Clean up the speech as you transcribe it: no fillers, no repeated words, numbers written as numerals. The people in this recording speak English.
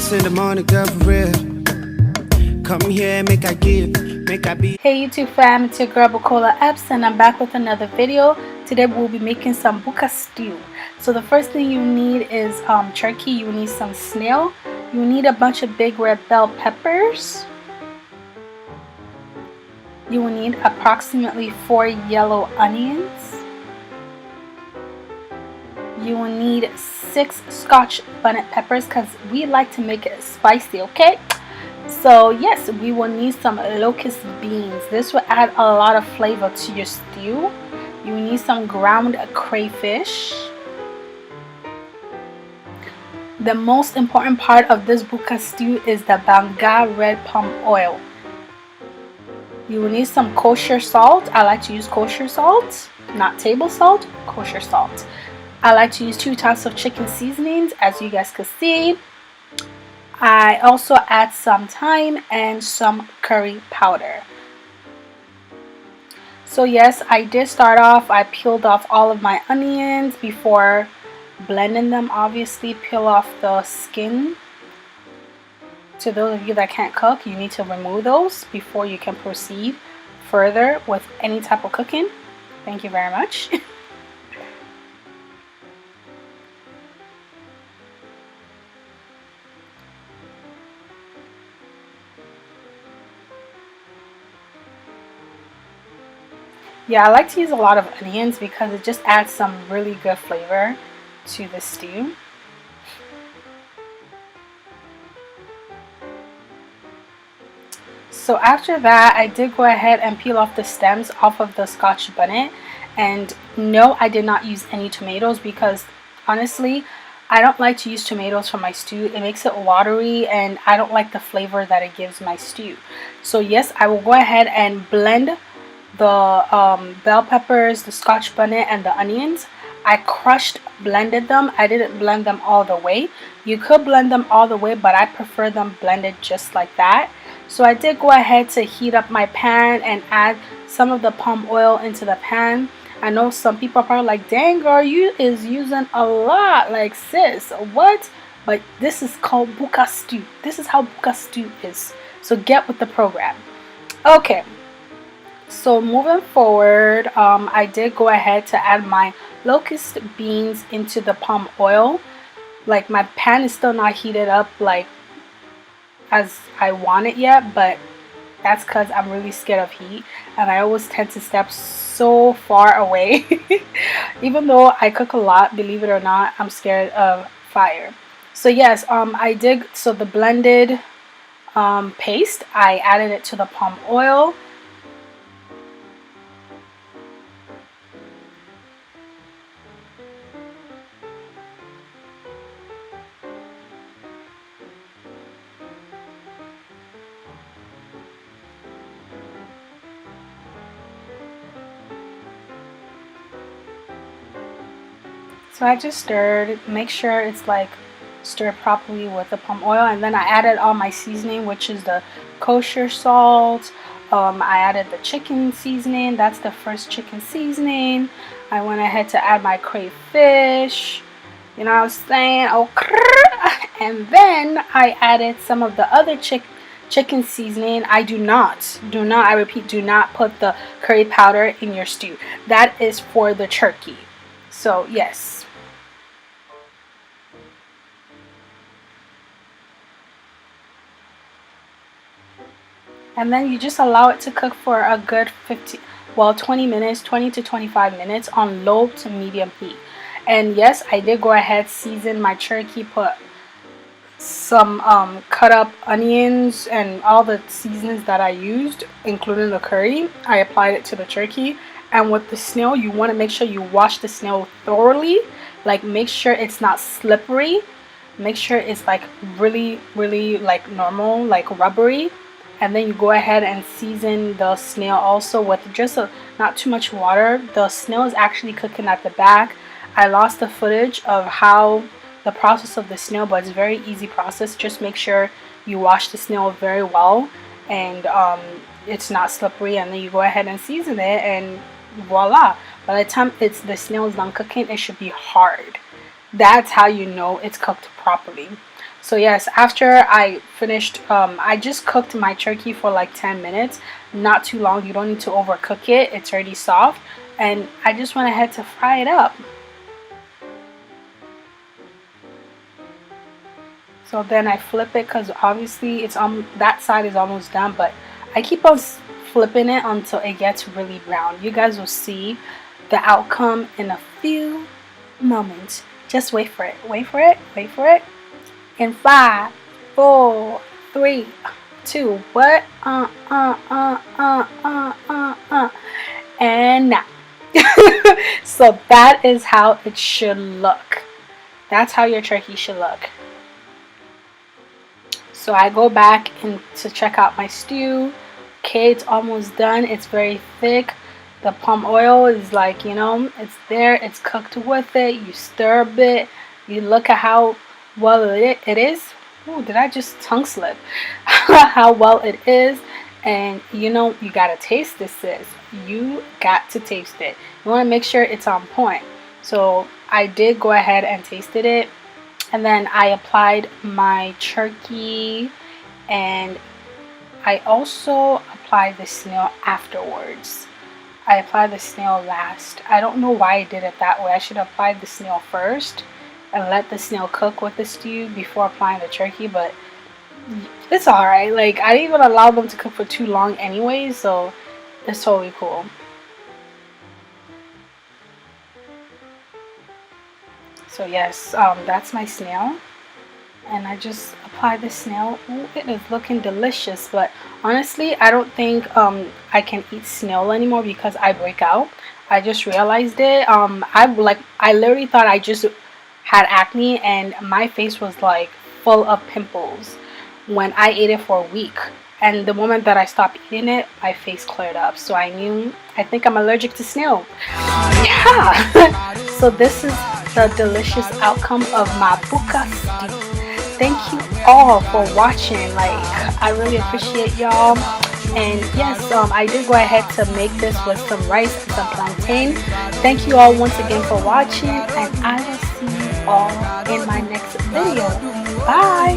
6 in the morning, girl, for real. Come here, make I give, make I be. Hey YouTube fam, it's your girl BukolaEpps and I'm back with another video. Today we'll be making some Buka stew. So the first thing you need is turkey. You need some snail. You need a bunch of big red bell peppers. You will need approximately 4 yellow onions. You will need 6 scotch bonnet peppers because we like to make it spicy, okay? So yes, we will need some locust beans. This will add a lot of flavor to your stew. You will need some ground crayfish. The most important part of this Buka stew is the Banga red palm oil. You will need some kosher salt. I like to use kosher salt, not table salt, kosher salt. I like to use 2 types of chicken seasonings, as you guys can see. I also add some thyme and some curry powder. So yes, I did start off, I peeled off all of my onions before blending them. Obviously, peel off the skin. To those of you that can't cook, you need to remove those before you can proceed further with any type of cooking. Thank you very much. Yeah, I like to use a lot of onions because it just adds some really good flavor to the stew. So after that, I did go ahead and peel off the stems off of the scotch bonnet. And no, I did not use any tomatoes because honestly, I don't like to use tomatoes for my stew. It makes it watery and I don't like the flavor that it gives my stew. So yes, I will go ahead and blend the bell peppers, the scotch bonnet, and the onions. I blended them. I didn't blend them all the way. You could blend them all the way, but I prefer them blended just like that. So I did go ahead to heat up my pan and add some of the palm oil into the pan. I know some people are probably like, dang girl, you is using a lot, like sis, what? But this is called Buka stew. This is how Buka stew is. So get with the program. Okay. So moving forward, I did go ahead to add my locust beans into the palm oil. Like my pan is still not heated up like as I want it yet, but that's because I'm really scared of heat and I always tend to step so far away. Even though I cook a lot, believe it or not, I'm scared of fire. So yes, I did. So the blended paste, I added it to the palm oil. So I just stirred, make sure it's like stirred properly with the palm oil, and then I added all my seasoning, which is the kosher salt. I added the chicken seasoning, that's the first chicken seasoning. I went ahead to add my crayfish, you know what I'm saying? Oh, and then I added some of the other chicken seasoning. I I repeat, do not put the curry powder in your stew. That is for the turkey. So yes. And then you just allow it to cook for a good 20 minutes, 20 to 25 minutes on low to medium heat. And yes, I did go ahead, season my turkey, put some cut up onions and all the seasonings that I used, including the curry. I applied it to the turkey. And with the snail, you want to make sure you wash the snail thoroughly. Like make sure it's not slippery. Make sure it's like really like normal, like rubbery. And then you go ahead and season the snail also with just not too much water. The snail is actually cooking at the back. I lost the footage of how the process of the snail, but it's a very easy process. Just make sure you wash the snail very well and it's not slippery, and then you go ahead and season it, and voila. By the time the snail is done cooking, it should be hard. That's how you know it's cooked properly. So yes, after I finished, I just cooked my turkey for like 10 minutes. Not too long. You don't need to overcook it. It's already soft. And I just went ahead to fry it up. So then I flip it because obviously it's that side is almost done, but I keep on flipping it until it gets really brown. You guys will see the outcome in a few moments. Just wait for it. Wait for it. Wait for it. In 5, 4, 3, 2, what? And now. So that is how it should look. That's how your turkey should look. So I go back and to check out my stew. Okay, it's almost done. It's very thick. The palm oil is like, you know, it's there. It's cooked with it. You stir a bit. You look at how well it is. Ooh, did I just tongue slip? How well it is. And you know, you gotta taste this, sis. You got to taste it. You want to make sure it's on point. So I did go ahead and tasted it. And then I applied my turkey, and I also applied the snail afterwards. I applied the snail last. I don't know why I did it that way. I should have applied the snail first and let the snail cook with the stew before applying the turkey, but it's alright. Like, I didn't even allow them to cook for too long anyway, so it's totally cool. So yes, that's my snail, and I just applied the snail. Ooh, it is looking delicious, but honestly I don't think I can eat snail anymore because I break out. I just realized it. I literally thought I just had acne, and my face was like full of pimples when I ate it for a week, and the moment that I stopped eating it, my face cleared up. So I think I'm allergic to snail. Yeah. So this is the delicious outcome of my Buka stew. Thank you all for watching. Like, I really appreciate y'all. And yes, I did go ahead to make this with some rice and some plantain. Thank you all once again for watching, and I will see you all in my next video. Bye.